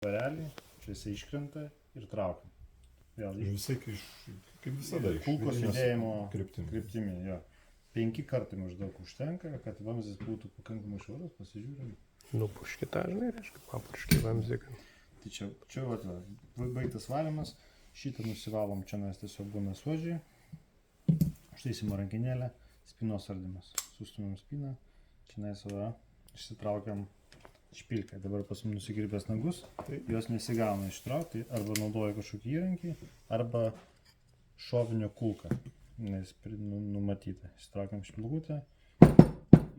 varelį, čia jisai iškrenta ir traukia. Vėl Visai kaip visada iš kulkos judėjimo kryptimi. Jo. 5 kartai maždaug užtenka, kad vamzdis būtų pakankamai švarus, pasižiūrim. Nupuškite, žinai, reiškia, papurškė vamzdiką. Tai čia baigtas valymas, šitą nusivalom, čia mes tiesiog būna suodžiai, užtaisimo rankinėlę, spynos ardymas. Sustumėm spyną, čia mes išsitraukiam špilkę. Dabar pas mums nusikirpęs nagus, jos nesigauna ištraukti, arba naudoja kažkokį įrankį, arba šovinio kulką, nes numatyta. Išsitraukiam špilgutę,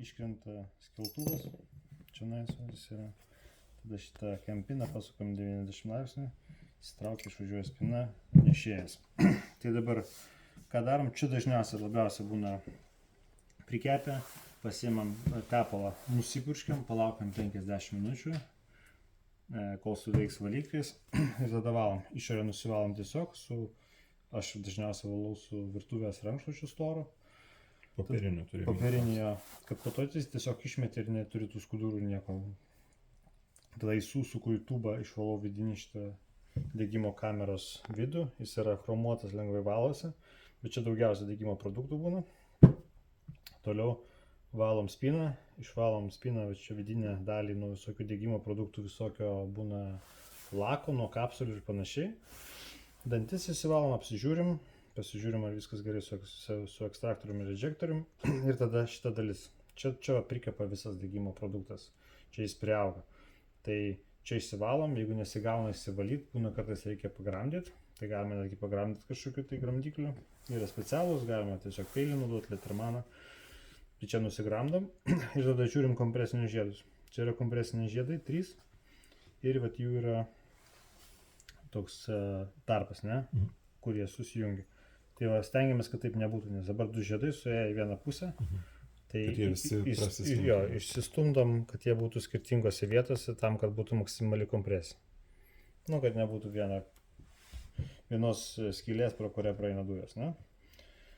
iškrenta skeltuvas, čia jis yra. Tada šitą kempiną pasukam 90 laipsnių, įsitraukia, išvažiuoja spyna, nešėjas. Tai dabar, ką darom, čia dažniausiai labiausiai būna prikepę. Pasiimam tepalą, nusipurškiam, palaukiam 50 minučių, kol suveiks valiklis ir tada valom. Išorę nusivalom tiesiog aš dažniausiai valau su virtuvės rankšluočiu storu. Popieriniu turi. Popieriniu, kad po to jis tiesiog išmeti ir neturi tų skudurų nieko. Tada įsuku į tubą, išvalau vidinį šitą degimo kameros vidų, jis yra chromuotas, lengvai valosi, bet čia daugiausia degimo produktų būna. Toliau valom spyną, išvalom spyną, čia vidinę dalį nuo visokių degimo produktų, visokio būna lako, nuo kapsulių ir panašiai. Dantis įsivalom, pasižiūrim, ar viskas gerai su ekstraktorium ir ejektorium. Ir tada šita dalis. Čia prikepa visas degimo produktas, čia jis priauga. Tai čia įsivalom, jeigu nesigauna įsivalyti, būna kartais reikia pagramdyti. Tai galime netgi pagramdyti kažkokiu tai gramdikliu. Yra specialūs, galime tiesiog peilį naudoti, letermaną. Tai čia nusigramdom ir tada žiūrim kompresinius žiedus. Čia yra kompresiniai žiedai, 3. Ir vat jų yra toks tarpas, kur jie susijungia. Tai va, stengiamės, kad taip nebūtų, nes dabar 2 žiedai suėję į vieną pusę. Tai išsistumdom, kad jie būtų skirtingose vietose, tam, kad būtų maksimali kompresija. Kad nebūtų vienos skylės, pro kurią praeina dujos, ne?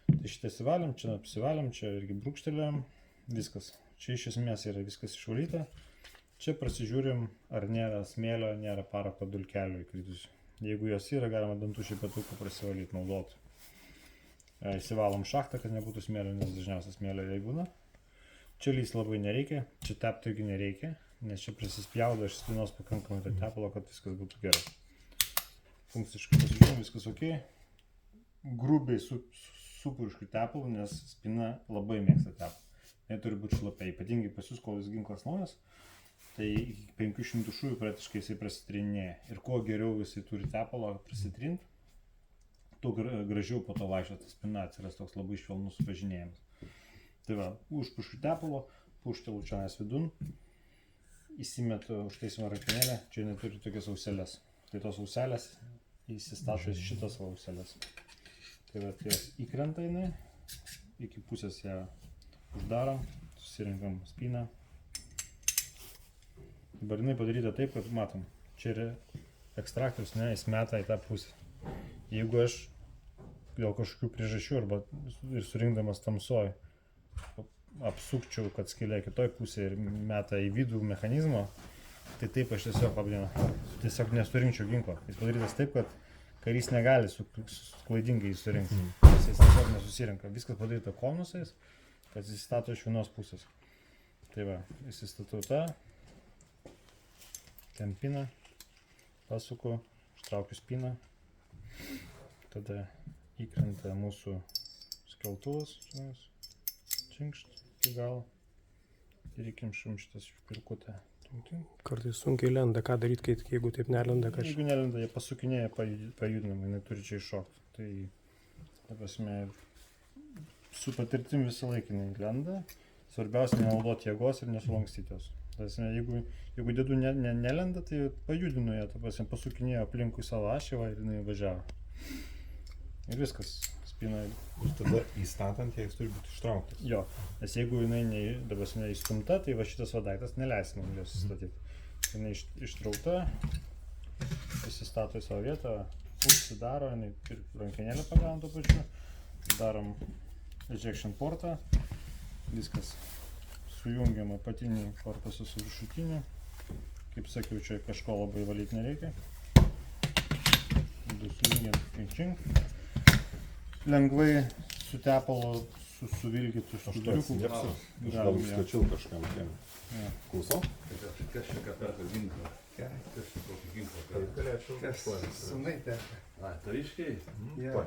Tai šitą įsivalėm, čia apsivalėm, čia irgi brūkštelėjom, viskas. Čia iš esmės yra viskas išvalyta. Čia prasižiūrim, ar nėra smėlio, nėra parako dulkelių įkritusių. Jeigu jos yra, galima dantų šepetuku prasivalyti, naudoti. Įsivalom šachtą, kad nebūtų smėlio, nes dažniausiai smėlio jei būna. Čia lys labai nereikia, čia tepti irgi nereikia, nes čia prasispjaudo iš spynos pakankamai to tepalo, kad viskas būtų gerai. Funkciškai pasižiūrim, viskas ok. Grubiai supurškiu tepalų, nes spyna labai mėgsta tepalą. Jie turi būti šlapiai, ypatingai pas jūs, kol jūs ginklas naujas, tai iki 500 šūvių praktiškai jisai prasitrinėja. Ir kuo geriau jisai turi tepalo prasitrint, tuo gražiau po to vaikščioti spyna, atsiras toks labai švelnus važinėjimas. Tai va, užpušiu tepalo, puštelu čia vidun, įsimetu užtaisimo rankinėlę, čia neturi tokias auselės. Tai tos auselės įsistato į šitas auselės. Tai va, jos įkrenta jinai, iki pusės ją uždarom, susirinkam spyną. Dabar jinai padaryta taip, kad matom, čia yra ekstraktorius, jis meta į tą pusę. Jeigu aš dėl kažkokių priežasčių arba ir surinkdamas tamsoj apsukčiau, kad skylė kitoj pusėje ir meta į vidų mechanizmo, tai taip aš tiesiog nesurinkčiau ginklo. Jis padarytas taip, kad karys negali klaidingai surinkti, nes jis tiesiog nesusirinka. Viskas padaryta konusais, kad jis stato iš vienos pusės. Tai va, įsistatau tą, tempiną, pasuku, ištraukiu spyną, tada įkrenta mūsų skeltuvas, činkšt iki galo ir įkimšim šitas špilkutę. Kartais sunkiai lenda, ką daryti, jeigu taip nelenda kažkaip. Jeigu nelenda, jie pasukinėja pajudinamai, neturi čia iššokti. Tai, ta prasme, su patirtim visą laikinai lenda. Svarbiausia nenaudoti jėgos ir nesulankstyti jos. Jeigu dėdų nelenda, tai pajudinu ją, ta prasme, pasukinėjo aplinkui savo ašį ir jinai važiavo. Ir viskas. Spyna. Ir tada įstatant, jis turi būti ištrauktas. Jo, nes jeigu jinai įstumta, tai va šitas daiktas neleis mums jos įstatyti. Jinai ištraukta, įsistato į savo vietą, užsidaro, jinai ir rankinėlę pagavom tuo pačiu. Darom ejection portą, viskas sujungiam apatinį korpusą su viršutiniu. kaip sakiau, čia kažko labai valyti nereikia. Sujungiam pinčink. Lengvai su tepalo suvilgyti su skuduriuku. Gal užstačiau kažkam tiem. Klausau? Kas čia ką perka ginklą? Kas čia kokį ginklą perka? Sunai teka. A, tariškiai? Jo.